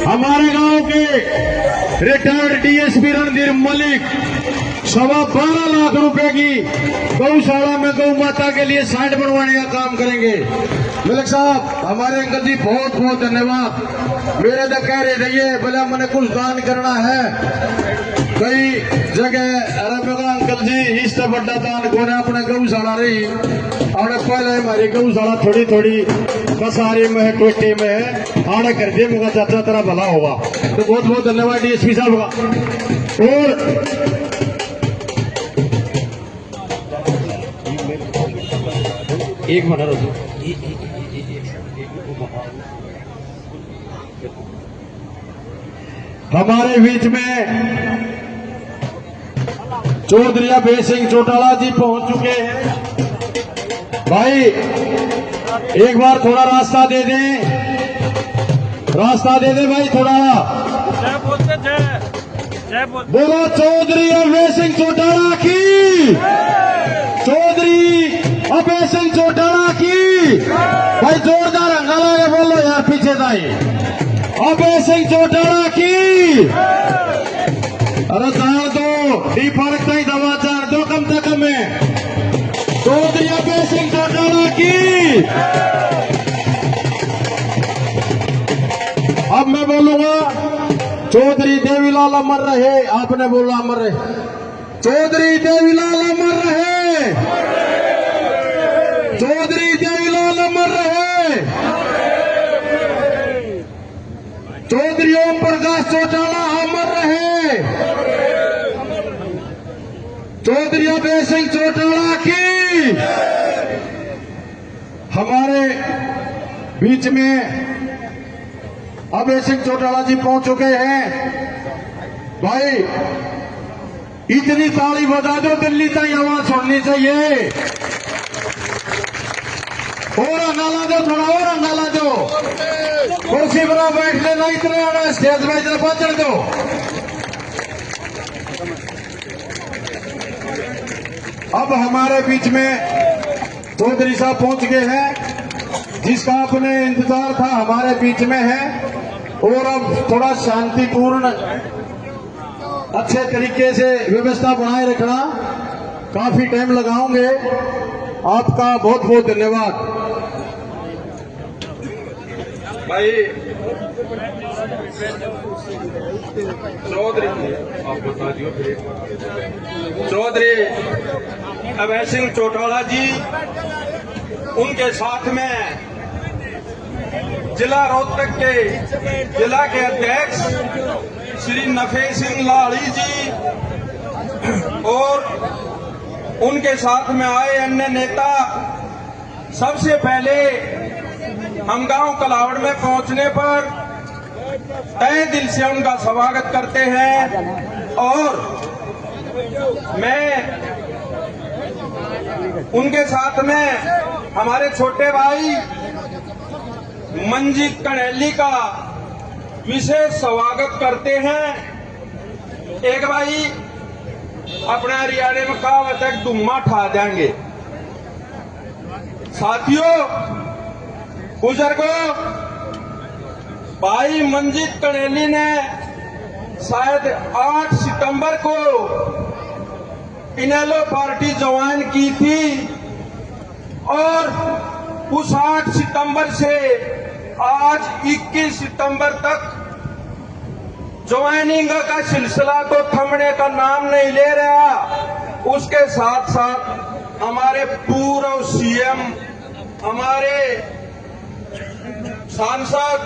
हमारे गांव के रिटायर्ड डीएसपी रणधीर मलिक 12.25 लाख रुपए की गौशाला में गौ माता के लिए साइट बनवाने का काम करेंगे। मलिक साहब, हमारे अंकल जी बहुत बहुत धन्यवाद। मेरे तो कह रहे रहिए बोले मैंने कुछ दान करना है कई जगह। अरे मेरा अंकल जी इस बड़ा दान कोने अपने गौशाला रही और पहले हमारी गौशाला थोड़ी थोड़ी बसारी में है, टोटी में है, आड़े कर दिए मेरा चाचा तेरा भला होगा। तो बहुत बहुत धन्यवाद डीएसपी साहब का। और एक मिनट हमारे बीच में चौधरी अभय सिंह चौटाला जी पहुंच चुके हैं। भाई एक बार थोड़ा रास्ता दे दें, रास्ता दे दे भाई थोड़ा। बोलो चौधरी अभय सिंह चौटाला की, चौधरी अभय सिंह चौटाला की। भाई जोरदार हंगामा के बोलो यार पीछे जाए। अभय सिंह चौटाला की। अरे जान दो डी फर्क नहीं दवा चार दो कम से कम है। चौधरी अभय सिंह चौटाला की। अब मैं बोलूंगा चौधरी देवीलाल अमर रहे। आपने बोला अमर रहे। चौधरी देवीलाल अमर रहे। चौधरी देवीलाल अमर रहे। चौधरी ओम प्रकाश चौटाला अमर रहे। चौधरी अभय सिंह चौटाला की। हमारे बीच में अभय सिंह चौटाला जी पहुंच चुके हैं। भाई इतनी ताली बजा दो, दिल्ली तक आवाज सुननी चाहिए। और अंगाला दो, थोड़ा और अंगाला दो। कुर्सी पर बैठ लेना, इतने आना स्टेज में इधर पहुंचने दो। अब हमारे बीच में चौधरी साहब पहुंच गए हैं, जिसका अपने इंतजार था हमारे बीच में है। और अब थोड़ा शांतिपूर्ण अच्छे तरीके से व्यवस्था बनाए रखना। काफी टाइम लगाओगे। आपका बहुत बहुत धन्यवाद। भाई चौधरी आप बता दियो। चौधरी अभय सिंह चौटाला जी, उनके साथ में जिला रोहतक के जिला के अध्यक्ष श्री नफे सिंह लाड़ी जी और उनके साथ में आए अन्य नेता। सबसे पहले हम गांव कलावड़ में पहुंचने पर तहे दिल से उनका स्वागत करते हैं और मैं उनके साथ में हमारे छोटे भाई मंजीत कन्हैली का विशेष स्वागत करते हैं। एक भाई अपना हरियाणे में कहावत है दुम्मा ठा देंगे। साथियों बुजुर्गों, भाई मंजीत कन्हैली ने शायद 8 सितंबर को इनेलो पार्टी ज्वाइन की थी और उस 8 सितंबर से आज 21 सितंबर तक ज्वाइनिंग का सिलसिला तो थमने का नाम नहीं ले रहा। उसके साथ साथ हमारे पूर्व सीएम, हमारे सांसद,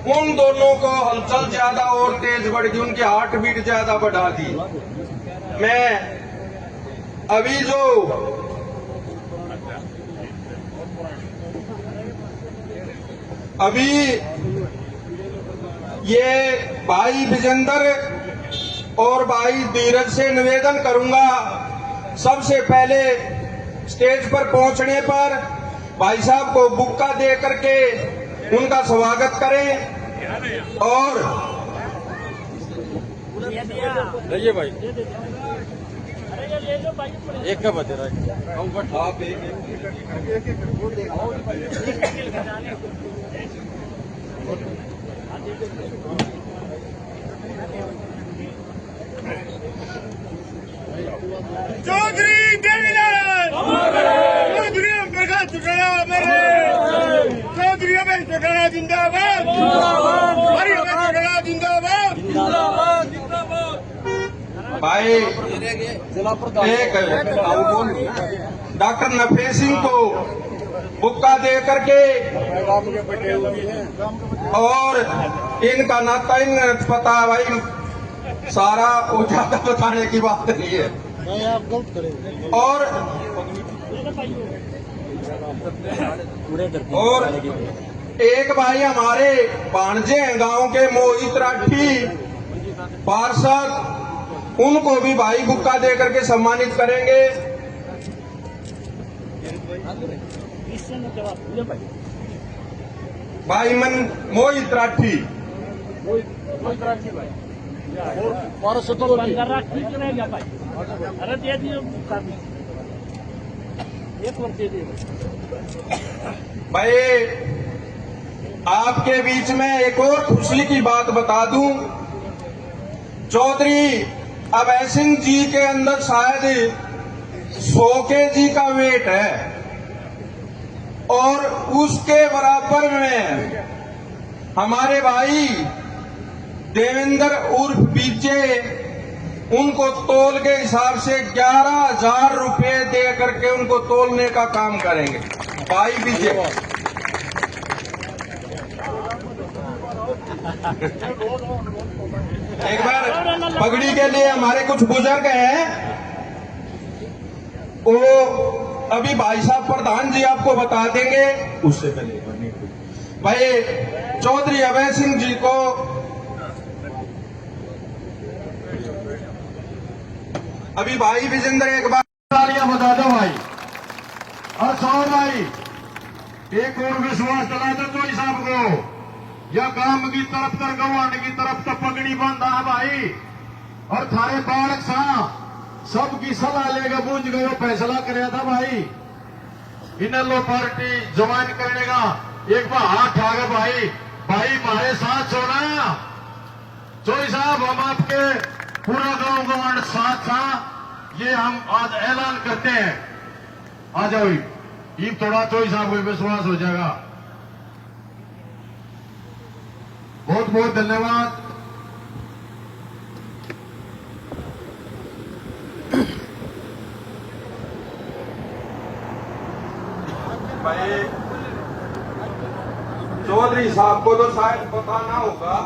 उन दोनों को हलचल ज्यादा और तेज बढ़ गई, उनकी हार्ट बीट ज्यादा बढ़ा दी। मैं अभी जो ये भाई विजेंद्र और भाई धीरज से निवेदन करूंगा, सबसे पहले स्टेज पर पहुंचने पर भाई साहब को बुक्का दे करके उनका स्वागत करें। और रहिए भाई, एक का बचे रहा आप चौधरी देवीलाल चौधरी हम प्रकाश चुटाया मेरे चौधरी अभय चुटाया जिंदाबाद हरि अभय चुटाया जिंदाबाद भाई एक डॉक्टर नफे सिंह को बुक्का दे करके और इनका नाता इन पता है भाई, सारा वो ज्यादा बताने की बात नहीं है। और एक भाई हमारे भाणजे हैं गांव के मोहित राठी पार्षद, उनको भी भाई बुक्का दे करके सम्मानित करेंगे। भाई मन मोहित राठी भाई आपके बीच में एक और खुशी की बात बता दूं, चौधरी अभय सिंह जी के अंदर शायद 100 kg का वेट है और उसके बराबर में हमारे भाई देवेंद्र उर्फ बीजे, उनको तोल के हिसाब से 11,000 रुपए दे करके उनको तोलने का काम करेंगे। भाई बीजे एक बार पगड़ी के लिए हमारे कुछ बुजुर्ग हैं, वो अभी भाई साहब प्रधान जी आपको बता देंगे। उससे पहले भाई चौधरी अभय सिंह जी को अभी भाई विजेंद्र एक बार तालियां बता दो भाई। और सौर भाई एक और विश्वास दिला दो तो साहब को, या काम की तरफ तर गवान की तरफ तो पगड़ी बांधा है भाई। और थारे बालक सा सबकी सलाह लेकर बूझ गए, फैसला कराया था भाई इनेलो पार्टी ज्वाइन करने का। एक बार हाथ आगे भाई, भाई हमारे साथ छोड़ा चोई साहब, हम आपके पूरा गांव गवांड साथ था, ये हम आज ऐलान करते हैं। आ जाओ ये थोड़ा चोई साहब को विश्वास हो जाएगा। बहुत बहुत धन्यवाद। भाई चौधरी साहब को तो शायद पता ना होगा,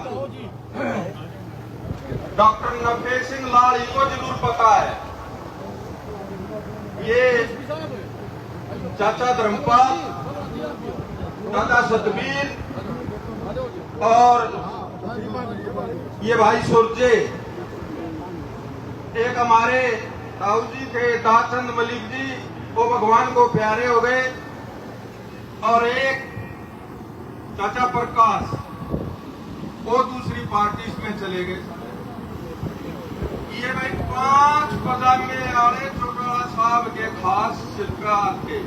डॉक्टर नफे सिंह लाड़ी को जरूर पता है। ये चाचा धर्मपाल, दादा सतबीर और ये भाई सुरजे, एक हमारे ताऊ जी थे दाचंद मलिक जी, वो भगवान को प्यारे हो गए, और एक चाचा प्रकाश वो दूसरी पार्टी में चले गए। ये भाई 5 पदामे आले चौटाला साहब के खास शिल्पकार थे,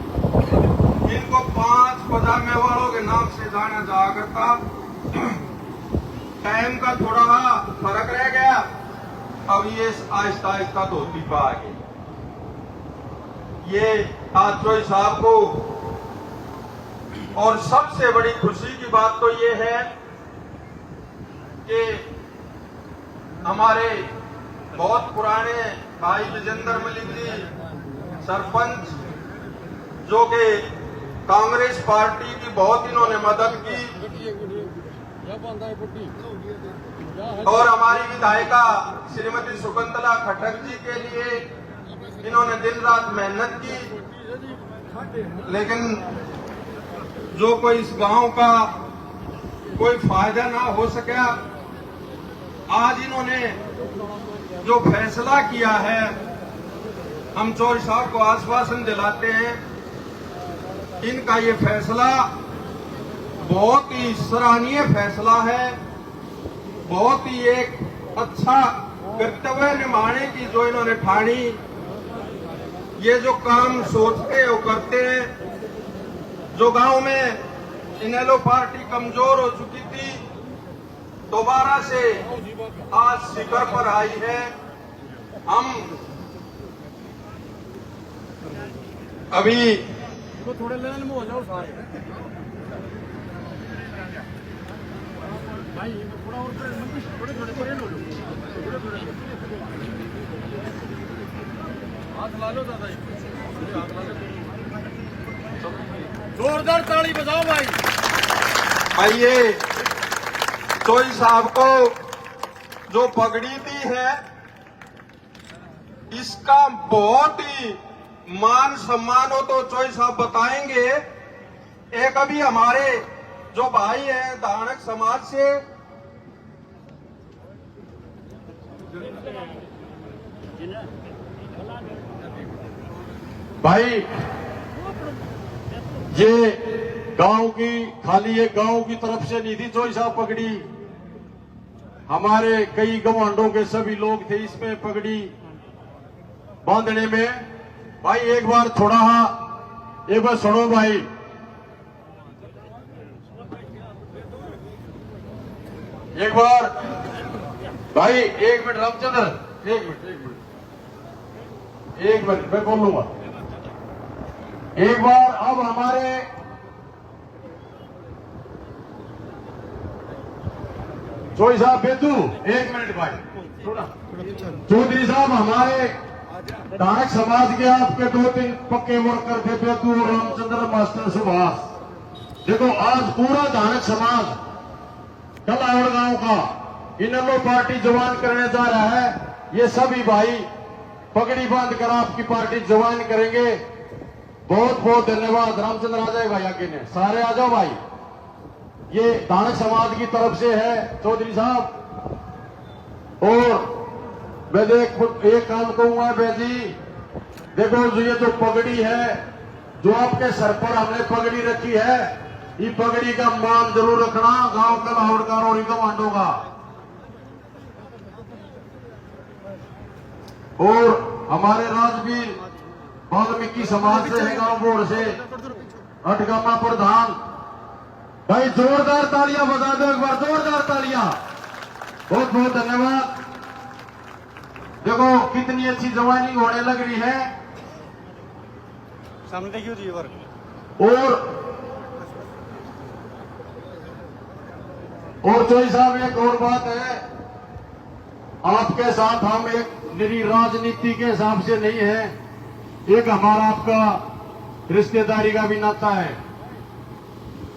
इनको 5 पदामे वालों के नाम से जाना जा करता। टाइम का थोड़ा फर्क रह गया, अब ये आहिस्ता आहिस्ता धोती पा गई। ये आज चोई साहब को, और सबसे बड़ी खुशी की बात तो ये है कि हमारे बहुत पुराने भाई विजेंद्र मलिक जी सरपंच, जो कि कांग्रेस पार्टी की बहुत इन्होंने मदद की, और हमारी विधायिका श्रीमती शकुंतला खट्टर जी के लिए इन्होंने दिन रात मेहनत की, लेकिन जो कोई इस गांव का कोई फायदा ना हो सका। आज इन्होंने जो फैसला किया है, हम चौधरी साहब को आश्वासन दिलाते हैं, इनका ये फैसला बहुत ही सराहनीय फैसला है, बहुत ही एक अच्छा कर्तव्य निभाने की जो इन्होंने ठानी। ये जो काम सोचते हैं वो करते हैं। जो गांव में इनेलो पार्टी कमजोर हो चुकी थी, दोबारा से आज शिखर पर आई है। हम अभी थोड़े लेने में हो जाओ सारे भाई, थोड़ा और थोड़े थोड़े थोड़े लो, हाथ ला लो दादा, हाथ ला लो, जोरदार ताली बजाओ भाई। आइए, चोई साहब को जो पगड़ी दी है इसका बहुत ही मान सम्मान हो तो चोई साहब बताएंगे। एक अभी हमारे जो भाई हैं दानक समाज से, भाई ये गांव की खाली एक गांव की तरफ से नहीं थी चोई साहब पगड़ी, हमारे कई गवांडों के सभी लोग थे इसमें पगड़ी बांधने में। भाई एक बार थोड़ा एक बार सुनो भाई, एक बार भाई, एक मिनट रामचंद्र, एक मिनट मैं बोलूंगा। एक बार अब हमारे चोई साहब बेतू, एक मिनट भाई थोड़ा, चौधरी साहब हमारे दानक समाज के आपके 2-3 पक्के वर्कर थे, बेतू और रामचंद्र मास्टर सुभाष। देखो आज पूरा दानक समाज कलावड़ गांव का इनेलो पार्टी ज्वाइन करने जा रहा है। ये सभी भाई पगड़ी बांध कर आपकी पार्टी ज्वाइन करेंगे। बहुत बहुत धन्यवाद। रामचंद्र आ जाए भाई, आगे ने सारे आ जाओ भाई, ये दानक समाज की तरफ से है चौधरी साहब। और मैं एक काम कहूंगा बेजी, देखो जो ये जो पगड़ी है जो आपके सर पर हमने पगड़ी रखी है, ये पगड़ी का मान जरूर रखना गांव का लाहौरकार और कमांडो का। और हमारे राजवीर वाल्मीकि समाज से है, गांव बोर्ड से अटगामा प्रधान भाई, जोरदार तालियां बजा दो एक बार, जोरदार तालियां। बहुत बहुत धन्यवाद। देखो कितनी अच्छी ज्वाइनिंग होने लग रही है। सामने देखिए जी वर्क। और चोई साहब एक और बात है, आपके साथ हम एक निरी राजनीति के हिसाब से नहीं है, एक हमारा आपका रिश्तेदारी का भी नाता है।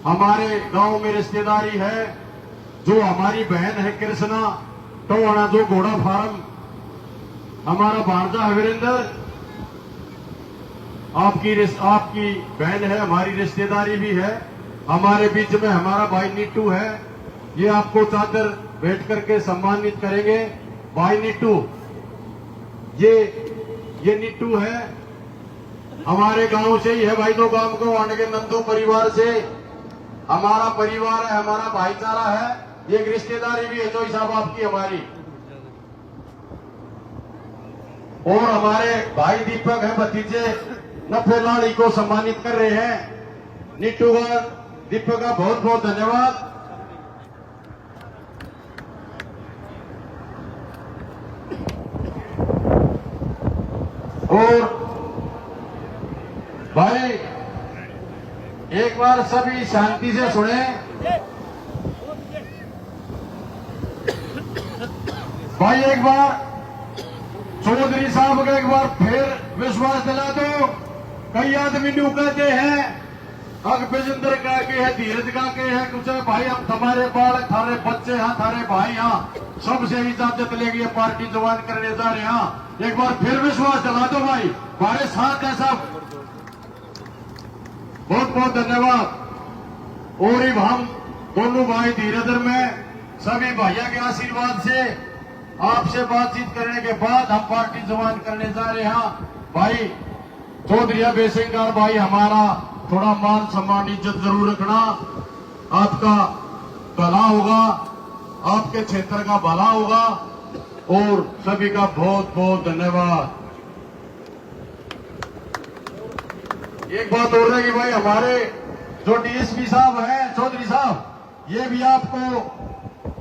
हमारे गांव में रिश्तेदारी है, जो हमारी बहन है कृष्णा टोवाना, जो घोड़ा फार्म, हमारा भांजा है वीरेंद्र, आपकी बहन है, हमारी रिश्तेदारी भी है। हमारे बीच में हमारा भाई नीटू है, ये आपको चादर भेंट करके सम्मानित करेंगे। भाई नीटू, ये नीटू है, हमारे गांव से ही है भाई, दो गांव को आने के नंदू परिवार से हमारा परिवार है, हमारा भाईचारा है, ये एक रिश्तेदारी भी है चोई साहब आपकी हमारी। और हमारे भाई दीपक है भतीजे नफे लाड़ी को सम्मानित कर रहे हैं। नीटू का दीपक का बहुत बहुत धन्यवाद। और भाई एक बार सभी शांति से सुने, भाई एक बार चौधरी साहब का एक बार फिर विश्वास दिला दो। कई आदमी न्यू कहते हैं, अगबिजिंदर का के है, धीरज का के है, कुछ है भाई हम तुम्हारे बाल थारे बच्चे हैं, थारे भाई हैं, सबसे इजाजत लेके पार्टी ज्वाइन करने जा रहे हैं। एक बार फिर विश्वास दिला दो भाई, हमारे साथ है सब। बहुत बहुत धन्यवाद। और हम दोनों भाई धीरेधर में सभी भाइयों के आशीर्वाद से आपसे बातचीत करने के बाद हम पार्टी ज्वाइन करने जा रहे हैं। भाई चौधरी बेसिंगार भाई, हमारा थोड़ा मान सम्मान इज्जत जरूर रखना, आपका भला होगा, आपके क्षेत्र का भला होगा। और सभी का बहुत बहुत धन्यवाद। एक बात और है कि भाई हमारे जो डीएसपी साहब हैं चौधरी साहब, ये भी आपको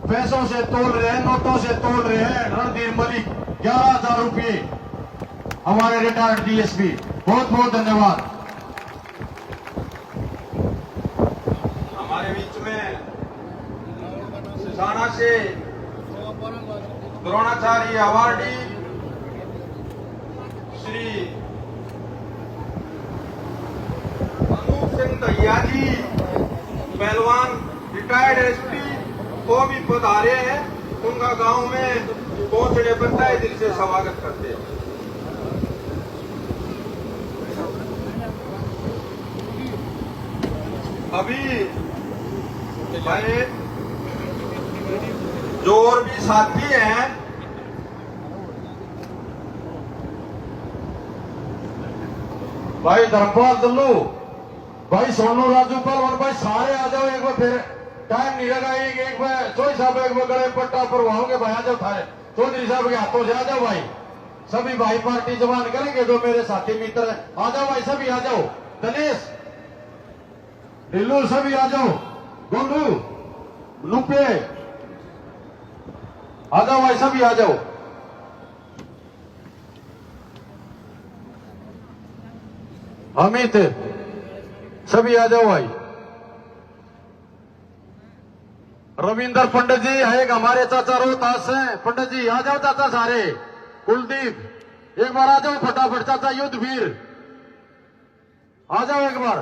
पैसों से तोल रहे हैं, नोटों से तोल रहे हैं। रणधीर मलिक 11,000 रुपये, हमारे रिटायर्ड डीएसपी। बहुत बहुत धन्यवाद। हमारे बीच में सिसाना से द्रोणाचार्य अवार्डी श्री अनूप सिंह दहिया जी पहलवान रिटायर्ड एसपी वो भी पधारे हैं। उनका गांव में पहुंचने पर तहे दिल से स्वागत करते हैं। अभी भाई जो और भी साथी हैं भाई धर्मपाल दल्लू, भाई सोनू राजू पहलवान, भाई सारे आ जाओ एक बार। फिर टाइम नहीं लगा। एक बार चौधरी साहब एक बार गले पट्टा पर वहाओगे भाई। आ जाओ थारे चौधरी साहब के हाथों से आ जाओ भाई। सभी भाई पार्टी जवान करेंगे जो मेरे साथी मित्र हैं। आ जाओ भाई, सभी आ जाओ। दिनेश ढिल्लू सभी आ जाओ। गोलू लुपे आ जाओ भाई, सभी आ जाओ। अमित सभी आ जाओ भाई। रविंदर पंडित जी है एक हमारे चाचा रोहतास हैं। पंडित जी आ जाओ चाचा सारे। कुलदीप एक बार आ जाओ फटाफट। चाचा युद्धवीर आ जाओ एक बार।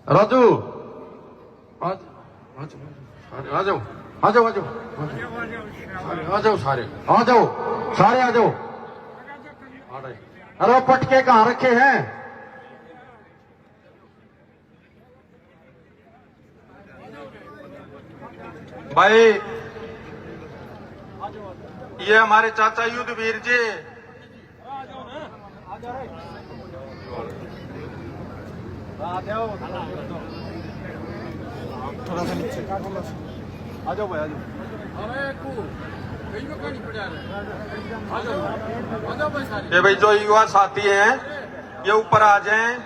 राजू आ जाओ आ जाओ आ जाओ आ जाओ आ जाओ सारे आ जाओ सारे आ जाओ। अरे पटके कहाँ रखे हैं? भाई ये हमारे चाचा युद्धवीर जी थोड़ा सा नीचे आ जाओ भाई, आ जाओ। अरे कहीं में कहीं पड़ा है। आ जाओ भाई सारे। ये भाई जो युवा साथी हैं ये ऊपर आ जाएं।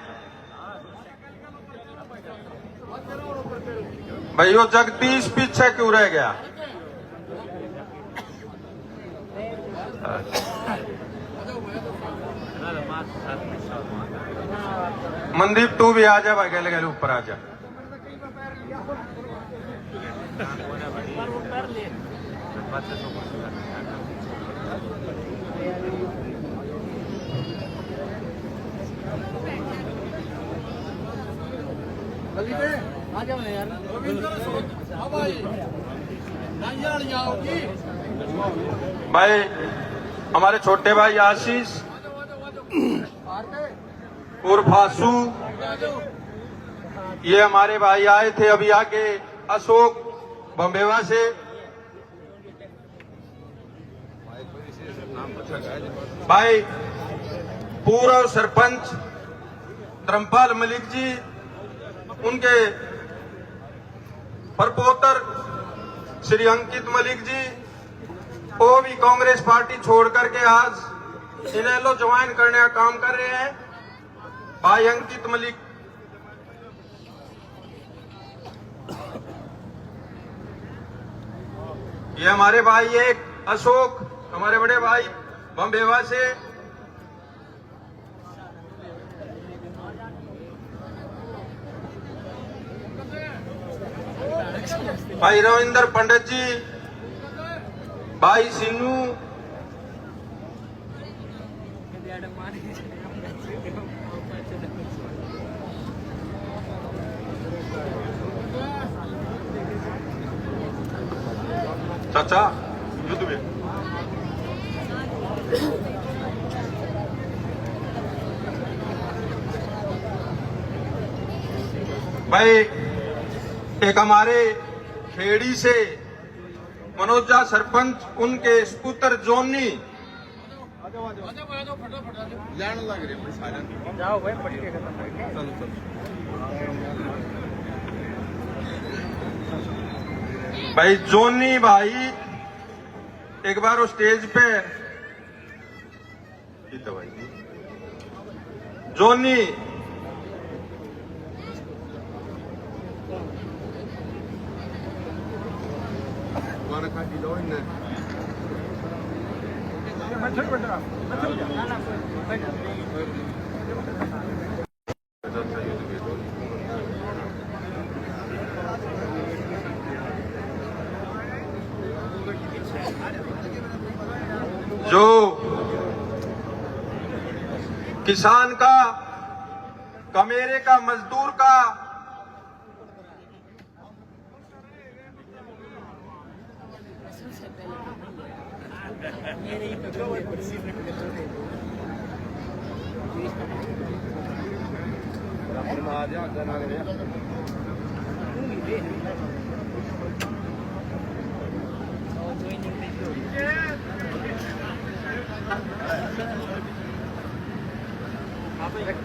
भाई वो जगदीश पीछे क्यों रह गया? मनदीप तू भी आ जा भाई, गले गले ऊपर आ जा। आ जाओ ना यार। भाई नहीं आओगी भाई हमारे छोटे भाई आशीष उर्फ आसू, ये हमारे भाई आए थे अभी आके। अशोक बम्बेवा से, भाई पूर्व सरपंच धर्मपाल मलिक जी, उनके प्रपोतर श्री अंकित मलिक जी, वो भी कांग्रेस पार्टी छोड़ करके आज इनेलो ज्वाइन करने का काम कर रहे हैं। भाई अंकित मलिक, ये हमारे भाई एक अशोक, हमारे बड़े भाई बम्बेवा से, भाई रविंदर पंडित जी, भाई सिन्नू, चाचा युद्ध में भाई एक हमारे खेड़ी से मनोजा सरपंच, उनके पुत्र जोनी, भाई जोनी भाई एक बार वो स्टेज पे जोनी जो किसान का, कमेरे का, मजदूर का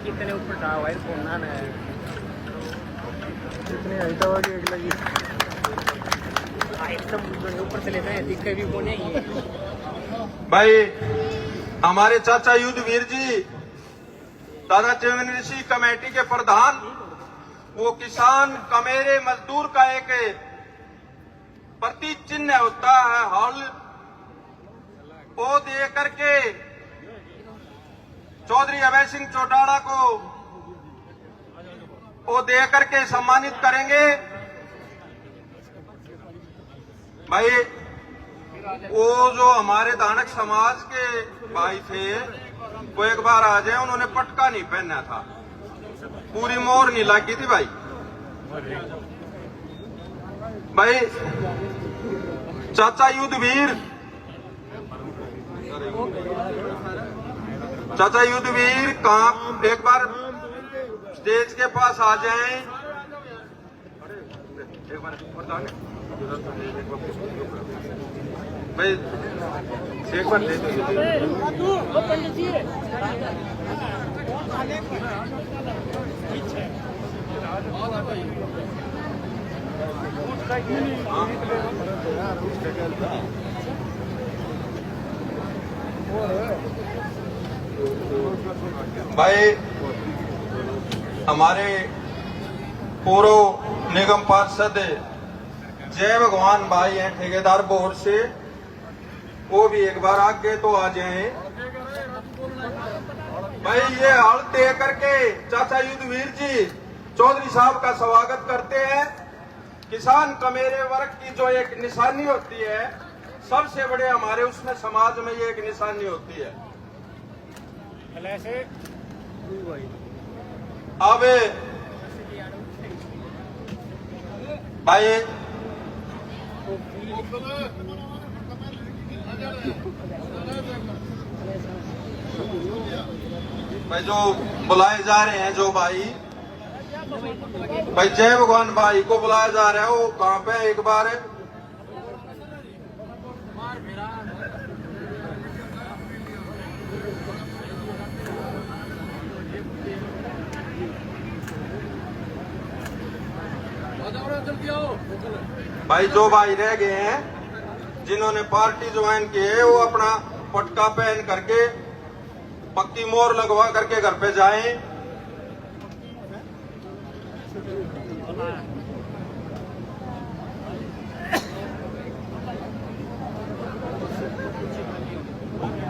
कितने ऊपर डाल वायर फोन है कितने हाइट वाली एक लगी हाइट सब ऊपर से लेते हैं दिखे भी कोने ही भाई हमारे चाचा युद्धवीर जी दादा चेवन ऋषि कमेटी के प्रधान, वो किसान कमेरे मजदूर का एक प्रति चिन्ह होता है हल, वो दे करके चौधरी अभय सिंह चौटाला को वो दे करके सम्मानित करेंगे। भाई वो जो हमारे दानक समाज के भाई थे वो एक बार आ जाए, उन्होंने पटका नहीं पहना था, पूरी मोहर नहीं लगी थी भाई। भाई चाचा युद्धवीर, चाचा युद्धवीर कहाँ एक बार स्टेज के पास आ जाएं। भाई एक बार दे भाई हमारे पूर्व निगम पार्षद जय भगवान भाई हैं ठेकेदार बोर्ड से, वो भी एक बार आगे तो आ जाएं। भाई ये हल तय करके चाचा युद्धवीर जी चौधरी साहब का स्वागत करते हैं। किसान कमेरे वर्ग की जो एक निशानी होती है, सबसे बड़े हमारे उसमें समाज में ये एक निशानी होती है। अब भाई भाई जो बुलाए जा रहे हैं, जो भाई जय भगवान भाई को बुलाया जा रहा है, वो कहाँ पे एक बार भाई जो भाई रह गए हैं जिन्होंने पार्टी ज्वाइन की है, वो अपना पटका पहन करके पक्की मोहर लगवा करके घर पे जाएं।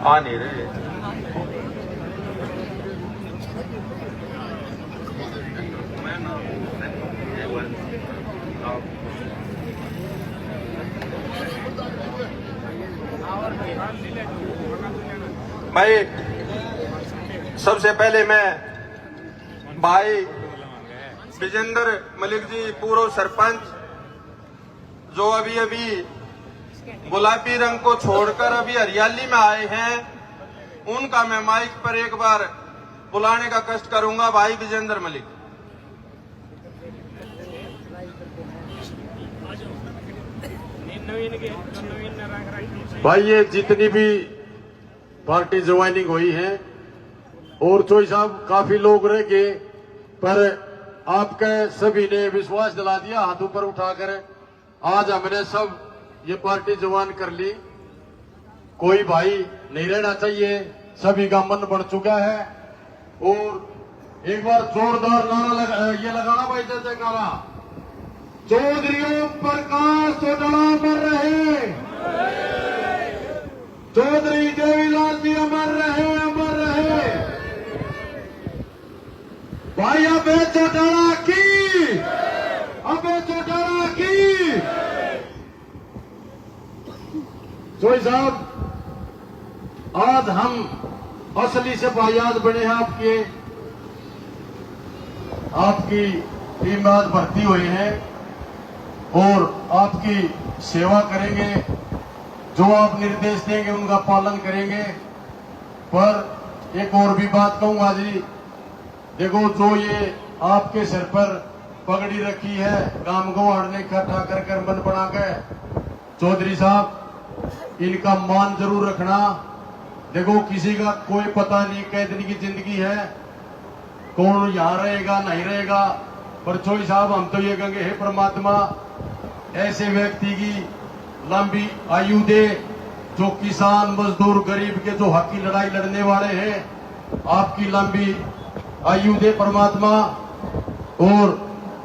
आ नहीं रहे भाई। सबसे पहले मैं भाई विजेंद्र मलिक जी पूर्व सरपंच, जो अभी अभी गुलाबी रंग को छोड़कर अभी हरियाली में आए हैं, उनका मैं माइक पर एक बार बुलाने का कष्ट करूंगा। भाई विजेंद्र मलिक। भाई ये जितनी भी पार्टी ज्वाइनिंग हुई है और चोई साहब काफी लोग रह गए, पर आपके सभी ने विश्वास दिला दिया हाथ ऊपर उठाकर। आज हमने सब ये पार्टी ज्वाइन कर ली, कोई भाई नहीं रहना चाहिए, सभी का मन बढ़ चुका है। और एक बार जोरदार नारा ये लगाना भाई, जैसे नारा चौधरी ओम प्रकाश चौटाला मर रहे, चौधरी देवीलाल जी अमर रहे, अमर रहे। भाई अबे चौटाला की, अबे चौटाला की। जोई साहब, आज हम असली सिपाहियात बने हैं आपकी टीम में आज भर्ती हुए हैं और आपकी सेवा करेंगे। जो आप निर्देश देंगे उनका पालन करेंगे। पर एक और भी बात कहूंगा जी, देखो जो ये आपके सिर पर पगड़ी रखी है काम को हारने इकट्ठा कर मन बना के, चौधरी साहब इनका मान जरूर रखना। देखो किसी का कोई पता नहीं, कैदी की जिंदगी है, कौन यहां रहेगा नहीं रहेगा। पर चौधरी साहब हम तो ये कहेंगे, हे परमात्मा ऐसे व्यक्ति की लंबी आयु दे, जो किसान मजदूर गरीब के जो हक की लड़ाई लड़ने वाले हैं, आपकी लंबी आयु दे परमात्मा। और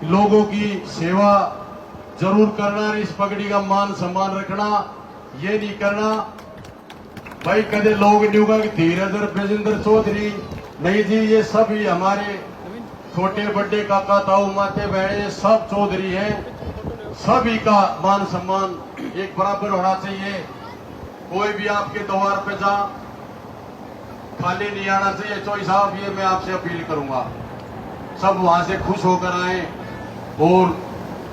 लोगों की सेवा जरूर करना, इस पगड़ी का मान सम्मान रखना, ये नहीं करना भाई कदे लोग नहीं होगा कि धीरज और ब्रजेंद्र चौधरी नहीं जी, ये सभी हमारे छोटे बड़े काका ताऊ माते बहने सब चौधरी हैं। सभी का मान सम्मान एक बराबर होना चाहिए। कोई भी आपके द्वार पे जा खाली नहीं आना चाहिए। चौधरी साहब ये मैं आपसे अपील करूंगा, सब वहां से खुश होकर आए और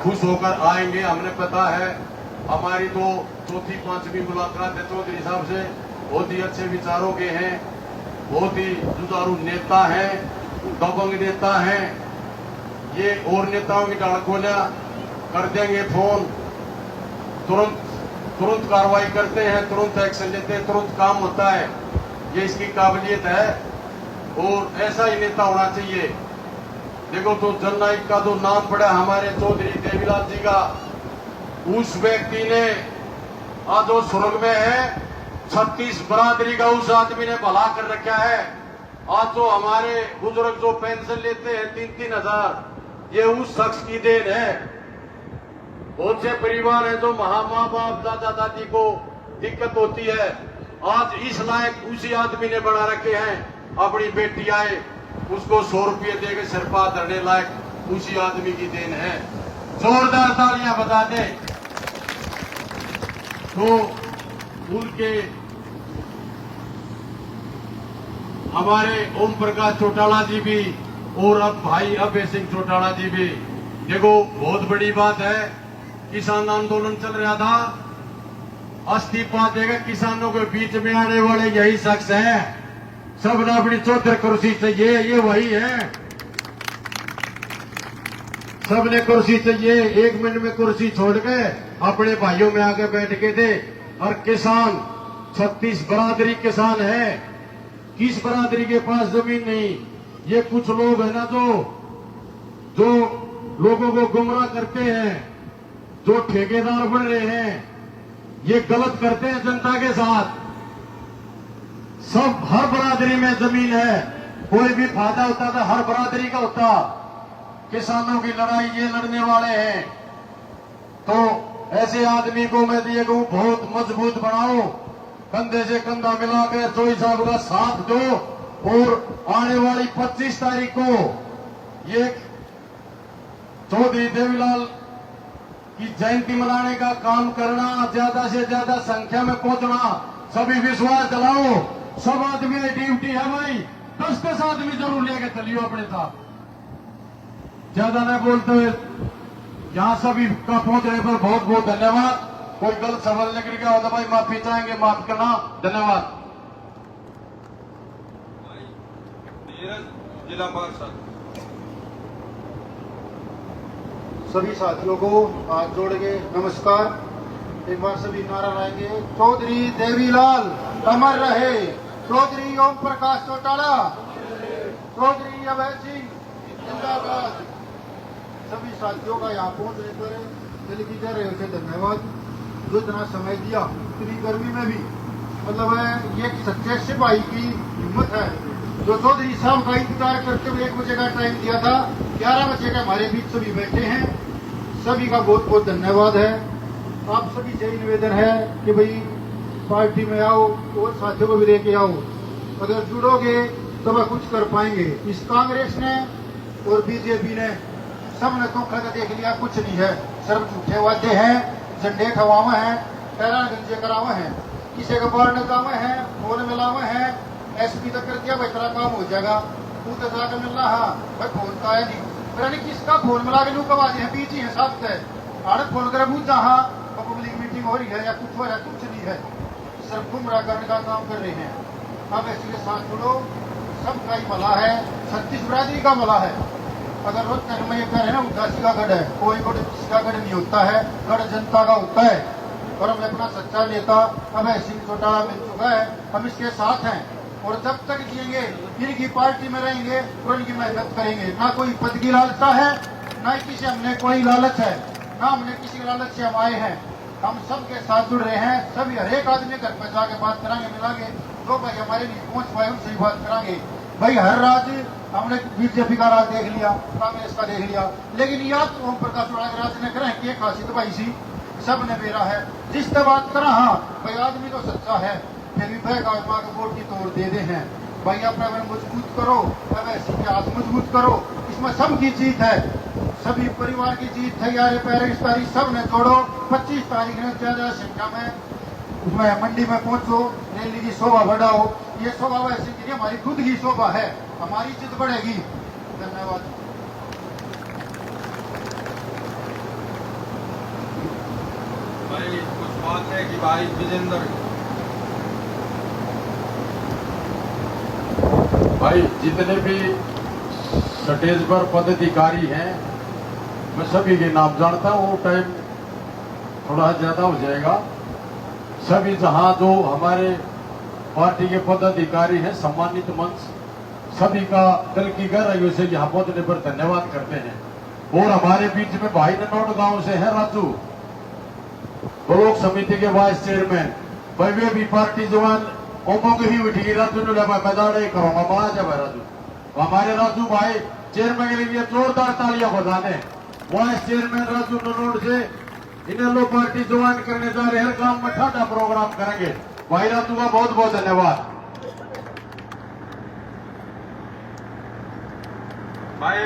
खुश होकर आएंगे। हमने पता है हमारी तो चौथी पांचवी मुलाकात है चौधरी साहब से, बहुत ही अच्छे विचारों के हैं, बहुत ही जुझारू नेता हैं, दबंग नेता हैं। ये और नेताओं की डालकोलिया कर देंगे फोन, तुरंत कार्रवाई करते हैं, तुरंत एक्शन लेते हैं, तुरंत काम होता है। ये इसकी काबिलियत है और ऐसा ही नेता होना चाहिए। देखो तो जननायक का जो नाम पड़ा हमारे चौधरी देवीलाल जी का, उस व्यक्ति ने आज जो स्वर्ग में है 36 बरादरी का उस आदमी ने भला कर रखा है। आज जो हमारे बुजुर्ग जो पेंशन लेते हैं 3-3 हजार, ये उस शख्स की देन है। बहुत से परिवार हैं जो माँ बाप दादा दादी को दिक्कत होती है, आज इस लायक उसी आदमी ने बना रखे हैं। अपनी बेटी आए उसको 100 रुपये देकर सिर पर धरने लायक उसी आदमी की देन है। जोरदार तालियां बजा दे। तो उनके हमारे ओम प्रकाश चौटाला जी भी और अब भाई अभय सिंह चौटाला जी भी, देखो बहुत बड़ी बात है, किसान आंदोलन चल रहा था, इस्तीफा देगा किसानों के बीच में आने वाले यही शख्स है। सबने अपनी 74 कुर्सी चाहिए, ये वही है। सबने कुर्सी चाहिए, 1 मिनट में कुर्सी छोड़ के अपने भाइयों में आके बैठ के थे। और किसान 36 बरादरी किसान है, किस बरादरी के पास जमीन नहीं। ये कुछ लोग है ना जो लोगों को गुमराह करते हैं, जो ठेकेदार बन रहे हैं, ये गलत करते हैं जनता के साथ। सब हर बरादरी में जमीन है, कोई भी फायदा होता था हर बरादरी का होता। किसानों की लड़ाई ये लड़ने वाले हैं, तो ऐसे आदमी को मैं ये कहूं बहुत मजबूत बनाओ, कंधे से कंधा मिलाकर चौधरी साहब का साथ दो और आने वाली 25 तारीख को ये चौधरी देवीलाल की जयंती मनाने का काम करना, ज्यादा से ज्यादा संख्या में पहुंचना, सभी विश्वास दिलाओ। सब आदमी ड्यूटी है भाई, 10-10 आदमी जरूर लेके चलियो अपने साथ। ज्यादा नहीं बोलते हुए यहाँ सभी का पहुंचने पर बहुत बहुत धन्यवाद। कोई गलत सवाल निकल गया होता भाई माफी चाहेंगे, माफ करना। धन्यवाद। जिला पार्षद सभी साथियों को हाथ जोड़ के नमस्कार। एक बार सभी नारा लाएंगे, चौधरी देवीलाल अमर रहे, चौधरी ओम प्रकाश चौटाला, चौधरी अभय सिंह जिंदाबाद। सभी साथियों का यहाँ पहुंचने पर दिल की गहराइयों से धन्यवाद। जो इतना समय दिया, इतनी गर्मी में भी, मतलब है ये सच्चे सिपाही की हिम्मत है। जो चौधरी साहब का इंतजार करते हुए 1 बजे का टाइम दिया था, 11 बजे का हमारे बीच सभी बैठे हैं, सभी का बहुत बहुत धन्यवाद है। आप सभी से निवेदन है कि भाई पार्टी में आओ और साथियों को भी लेके आओ। अगर जुड़ोगे तो वह कुछ कर पाएंगे। इस कांग्रेस ने और बीजेपी ने सबने धोखा का देख लिया, कुछ नहीं है। सिर्फ झूठे वादे हैं, झंडे खवावे हैं, टहरा गंजे करावे हैं, किसी का बार नचावे हैं, फोन मिलावे हैं। एसपी तक कर दिया भाई तेरा काम हो जाएगा, तू तो जाकर मिल रहा भाई फोन का है नहीं, फिर किसका फोन मिला के लूका बाजी है, बीच ही है साथ है। आड़े फोन करे मुझ जहाँ पब्लिक मीटिंग हो रही है या कुछ हो रहा है, कुछ नहीं है, सिर्फ गुमराह करने का काम कर रहे हैं। अब इसके साथ जुड़ो, सबका ही भला है, 36 बिरादरी का भला है। अगर रोज तक में ये कह रहे हैं ना उदासी का गढ़ है, कोई किसी का गढ़ नहीं होता है, गढ़ जनता का होता है। और हम अपना सच्चा नेता अभय सिंह चौटाला मिल चुका है, हम इसके साथ हैं और जब तक जिएंगे इनकी पार्टी में रहेंगे और इनकी मेहनत करेंगे। ना कोई पद की लालसा है, ना किसी हमने कोई लालच है, ना हमने किसी लालच से हम आए हैं। हम सबके साथ जुड़ रहे हैं, सभी हर एक आदमी घर पर जाके बात करांगे, मिलांगे, जो भाई हमारे लिए पहुंच पाए उनसे बात करांगे। भाई हर राज्य हमने बीजेपी का राज देख लिया, कांग्रेस का देख लिया, लेकिन याद तो ओम प्रकाश के राज ने करें कि खासियत भाई सी सब ने मेरा है। जिससे बात करा हाँ भाई आदमी तो सच्चा है, फिर भी बहका माँ को वोट की तोड़ दे दे हैं। भाई अपना मजबूत करो, ऐसी के हाथ मजबूत करो, इसमें सबकी जीत है, सभी परिवार की जीत है। 11 तारीख सब ने जोड़ो, 25 तारीख ने ज्यादा संख्या में उसमें मंडी में पहुंचो, रैली की शोभा बढ़ाओ। ये शोभा वैसे की हमारी खुद की शोभा है, हमारी जीत बढ़ेगी। धन्यवाद। भाई कुछ बात है कि भाई विजेंद्र भाई जितने भी स्टेज पर पदाधिकारी हैं मैं सभी के नाम जानता हूँ, वो टाइम थोड़ा ज्यादा हो जाएगा। सभी जहां जो हमारे पार्टी के पदाधिकारी हैं, सम्मानित मंच, सभी का दिल की गहराइयों से यहाँ पहुंचने पर धन्यवाद करते हैं। और हमारे बीच में भाई ननौड गांव से है राजू, ब्लॉक समिति के वाइस चेयरमैन, भाई वे भी पार्टी जवान ओमोग ही उठी राजू ने मैदान करूंगा महाराज भाई राजू। हमारे राजू भाई चेयरमैन के लिए जोरदार तालियां बजाने। वाइस चेयरमैन राजू ननौड से इन्हें लोग पार्टी ज्वाइन करने जा रहे, हर गांव में ठाठा प्रोग्राम करेंगे। भाई राजू का बहुत बहुत धन्यवाद। भाई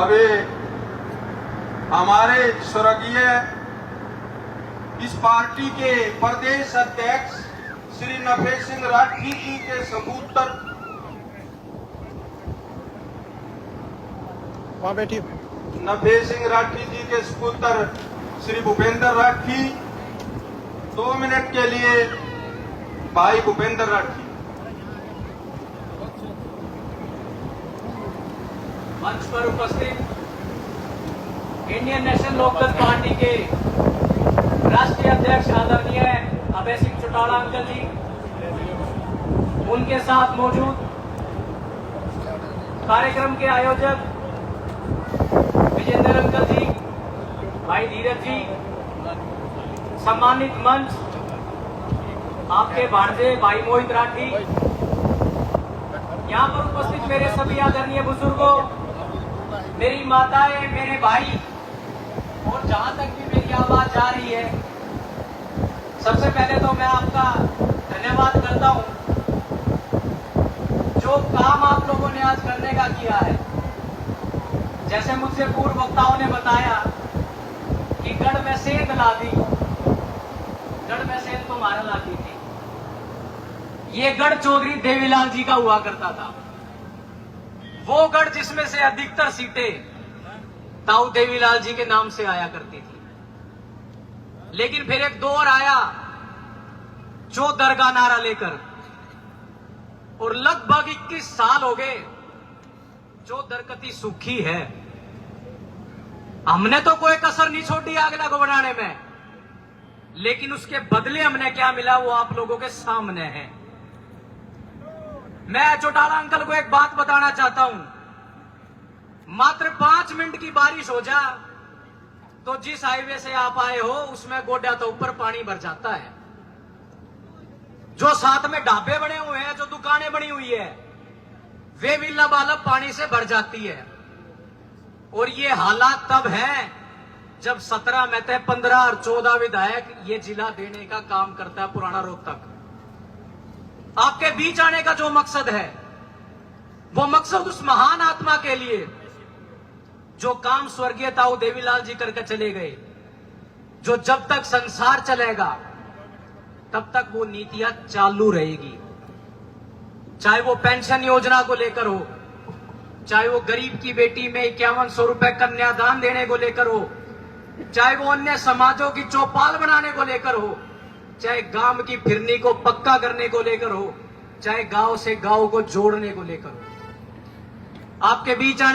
अभी हमारे स्वर्गीय इस पार्टी के प्रदेश अध्यक्ष श्री नफे सिंह राठी जी के सपूत्र नफे सिंह राठी जी के सपूत्र श्री भूपेंद्र राठी 2 मिनट के लिए भाई भूपेंद्र राठी। मंच पर उपस्थित इंडियन नेशनल लोकदल पार्टी के राष्ट्रीय अध्यक्ष आदरणीय अभय सिंह चौटाला अंकल जी, उनके साथ मौजूद कार्यक्रम के आयोजक विजेंद्र अंकल जी, भाई धीरज जी, सम्मानित मंच, आपके भांजे भाई मोहित राठी, यहाँ पर उपस्थित मेरे सभी आदरणीय बुजुर्गों, मेरी माताएं, मेरे भाई, और जहां तक भी मेरी आवाज जा रही है, सबसे पहले तो मैं आपका धन्यवाद करता हूं। जो काम आप लोगों ने आज करने का किया है, जैसे मुझसे पूर्व वक्ताओं ने बताया कि गढ़ में सेंध ला दी, गढ़ में सेंध तो मारा लाती थी। ये गढ़ चौधरी देवीलाल जी का हुआ करता था, वो गढ़ जिसमें से अधिकतर सीटें ताऊ देवीलाल जी के नाम से आया करती थी। लेकिन फिर एक दौर आया जो दरगाह नारा लेकर, और लगभग 21 साल हो गए जो दरकती सूखी है। हमने तो कोई कसर नहीं छोड़ी अगला को बनाने में, लेकिन उसके बदले हमने क्या मिला वो आप लोगों के सामने है। मैं चौटाला अंकल को एक बात बताना चाहता हूं, मात्र 5 मिनट की बारिश हो जा तो जिस हाईवे से आप आए हो उसमें गोड्या तो ऊपर पानी भर जाता है। जो साथ में ढाबे बने हुए हैं, जो दुकानें बनी हुई है, वे भी लबालब पानी से भर जाती है। और ये हालात तब है जब 17 में से 15 और 14 विधायक ये जिला देने का काम करता है पुराना रोहतक। आपके बीच आने का जो मकसद है वो मकसद उस महान आत्मा के लिए जो काम स्वर्गीय ताऊ देवीलाल जी करके चले गए, जो जब तक संसार चलेगा तब तक वो नीतियां चालू रहेगी। चाहे वो पेंशन योजना को लेकर हो, चाहे वो गरीब की बेटी में 5100 रुपए कन्यादान देने को लेकर हो, चाहे वो अन्य समाजों की चौपाल बनाने को लेकर हो, चाहे गांव की फिरनी को पक्का करने को लेकर हो, चाहे गांव से गांव को जोड़ने को लेकर हो। आपके बीच आने